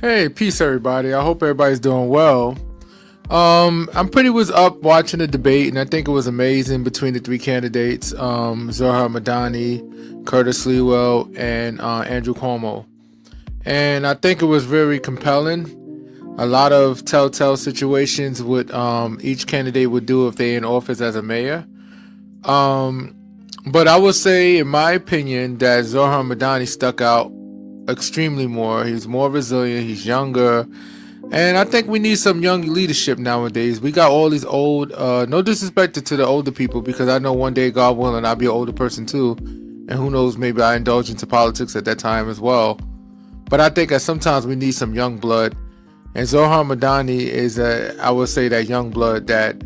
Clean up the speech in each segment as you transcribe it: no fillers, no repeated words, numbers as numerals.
Hey, peace, everybody. I hope everybody's doing well. I'm pretty was up watching the debate, and I think it was amazing between the three candidates, Zohran Mamdani, Curtis Lewa, and Andrew Cuomo. And I think it was very compelling. A lot of telltale situations what each candidate would do if they in office as a mayor. Um, but I would say, in my opinion, that Zohran Mamdani stuck out extremely more. He's more resilient. He's younger. And I think we need some young leadership nowadays. We got all these old, no disrespect to the older people, because I know one day, God willing, I'll be an older person too. And who knows, maybe I indulge into politics at that time as well. But I think that sometimes we need some young blood. And Zohran Mamdani is, I would say, that young blood that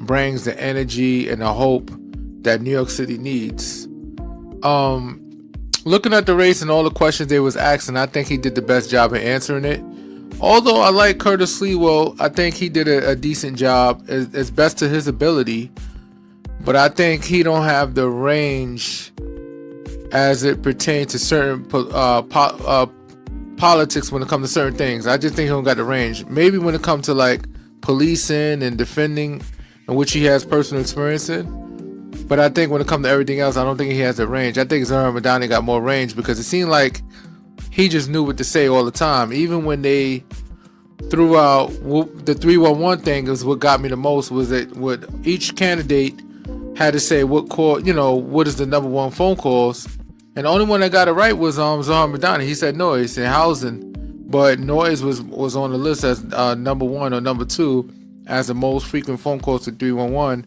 brings the energy and the hope that New York City needs. Looking at the race and all the questions they was asking, I think he did the best job in answering it. Although I like Curtis Lewa, I think he did a decent job as best to his ability. But I think he don't have the range as it pertains to certain politics when it comes to certain things. I just think he don't got the range. Maybe when it comes to like policing and defending, in which he has personal experience in. But I think when it comes to everything else, I don't think he has the range. I think Zohran Mamdani got more range because it seemed like he just knew what to say all the time. Even when they threw out the 311 thing, is what got me the most, was that what each candidate had to say what call, what is the number one phone calls. And the only one that got it right was Zohran Mamdani. He said noise and housing, but noise was on the list as number one or number two as the most frequent phone calls to 311.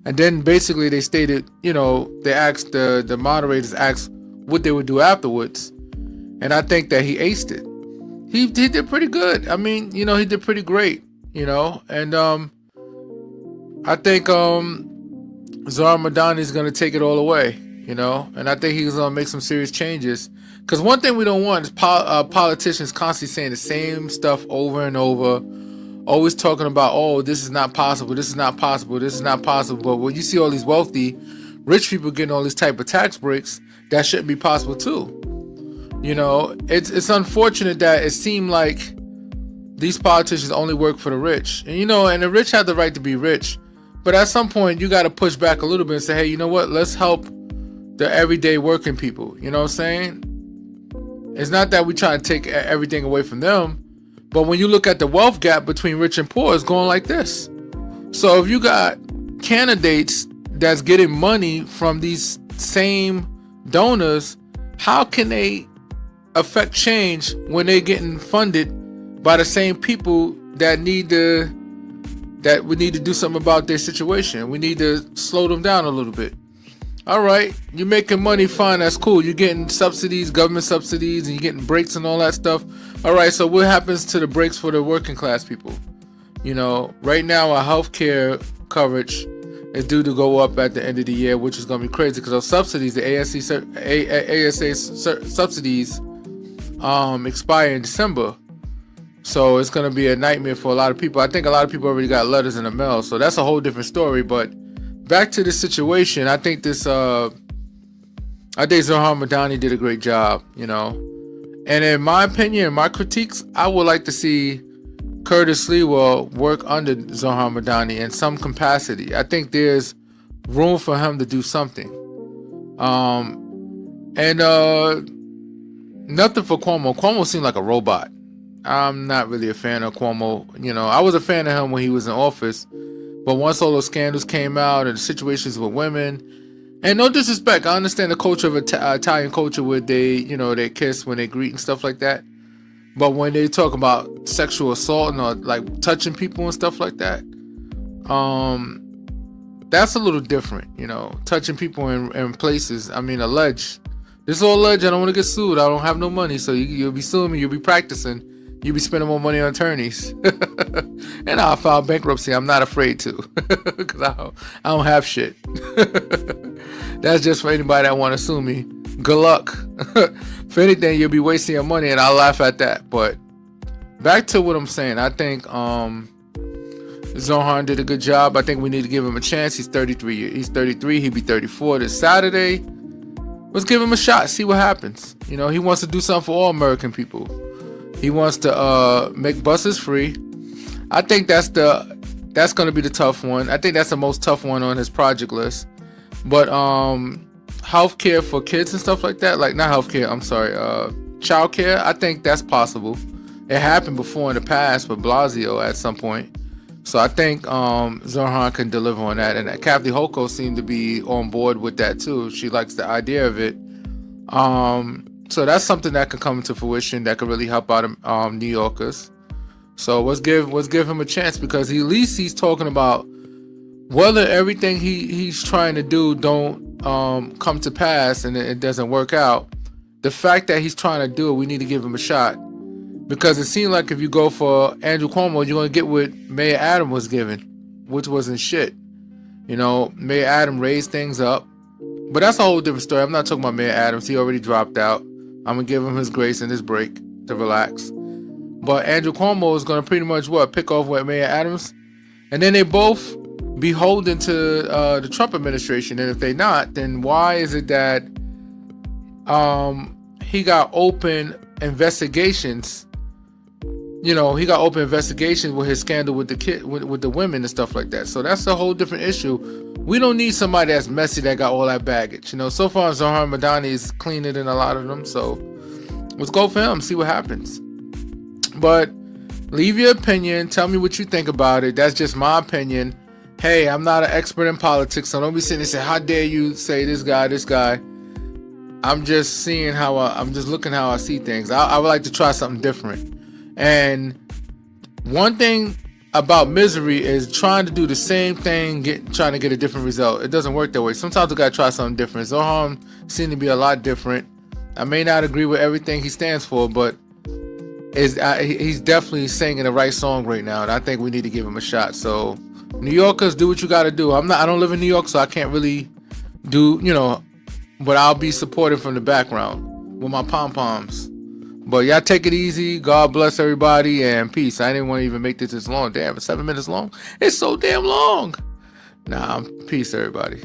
And then basically they stated, they asked the moderators asked what they would do afterwards. And I think that he aced it. He did pretty good. I mean, he did pretty great, And I think Zohran Mamdani is going to take it all away, And I think he's going to make some serious changes. Because one thing we don't want is politicians constantly saying the same stuff over and over. Always talking about, oh, this is not possible, this is not possible, this is not possible. But when you see all these wealthy, rich people getting all these type of tax breaks, that shouldn't be possible too. It's unfortunate that it seemed like these politicians only work for the rich. And and the rich have the right to be rich. But at some point, you got to push back a little bit and say, hey, you know what? Let's help the everyday working people. You know what I'm saying? It's not that we try to take everything away from them. But when you look at the wealth gap between rich and poor, it's going like this. So if you got candidates that's getting money from these same donors, how can they affect change when they're getting funded by the same people that we need to do something about their situation? We need to slow them down a little bit. All right, you're making money, fine, that's cool. You're getting subsidies, government subsidies, and you're getting breaks and all that stuff. All right, so what happens to the breaks for the working class people? Right now our healthcare coverage is due to go up at the end of the year, which is going to be crazy because those subsidies, the ASA subsidies, expire in December. So it's going to be a nightmare for a lot of people. I think a lot of people already got letters in the mail, so that's a whole different story. But back to the situation, I think Zohran Mamdani did a great job, And in my opinion, my critiques, I would like to see Curtis Lewa work under Zohran Mamdani in some capacity. I think there's room for him to do something. Nothing for Cuomo. Cuomo seemed like a robot. I'm not really a fan of Cuomo. I was a fan of him when he was in office. But once all those scandals came out and the situations with women, and no disrespect, I understand the culture of Italian culture where they kiss when they greet and stuff like that. But when they talk about sexual assault or like touching people and stuff like that, that's a little different, touching people in places. I mean, alleged. This is all alleged. I don't want to get sued. I don't have no money, so you'll be suing me. You'll be practicing. You'll be spending more money on attorneys. And I'll file bankruptcy. I'm not afraid to. Because I don't have shit. That's just for anybody that want to sue me. Good luck. If anything, you'll be wasting your money, and I'll laugh at that. But back to what I'm saying. I think Zohran did a good job. I think we need to give him a chance. He's 33. He's 33. He'll be 34 this Saturday. Let's give him a shot. See what happens. He wants to do something for all American people. He wants to make buses free. I think that's going to be the tough one. I think that's the most tough one on his project list. But healthcare for kids and stuff like that, like not healthcare, I'm sorry, childcare, I think that's possible. It happened before in the past with Blasio at some point. So I think Zohran can deliver on that. And Kathy Hochul seemed to be on board with that too. She likes the idea of it. So that's something that could come to fruition that could really help out New Yorkers. So let's give him a chance, because at least he's talking about whether everything he's trying to do don't come to pass and it doesn't work out. The fact that he's trying to do it, we need to give him a shot. Because it seemed like if you go for Andrew Cuomo, you're going to get what Mayor Adam was given, which wasn't shit. You know, Mayor Adam raised things up. But that's a whole different story. I'm not talking about Mayor Adams. He already dropped out. I'm going to give him his grace and his break to relax. But Andrew Cuomo is going to pretty much, pick off what Mayor Adams. And then they both beholden to the Trump administration. And if they're not, then why is it that he got open investigations? You know, he got open investigations with his scandal with the kid, with the women and stuff like that. So that's a whole different issue. We don't need somebody that's messy that got all that baggage. You know, so far Zohran Mamdani is cleaner than a lot of them. So let's go for him, see what happens. But leave your opinion. Tell me what you think about it. That's just my opinion. Hey, I'm not an expert in politics, so don't be sitting and say, how dare you say this guy. I'm just seeing I'm just looking how I see things. I would like to try something different. And one thing about misery is trying to do the same thing, trying to get a different result. It doesn't work that way. Sometimes we gotta try something different. Zohran seems to be a lot different. I may not agree with everything he stands for, but he's definitely singing the right song right now, and I think we need to give him a shot. So, New Yorkers, do what you gotta do. I don't live in New York, so I can't really do, but I'll be supportive from the background with my pom-poms. But y'all take it easy. God bless everybody, and peace. I didn't want to even make this long. Damn, it's 7 minutes long. It's so damn long. Nah, peace, everybody.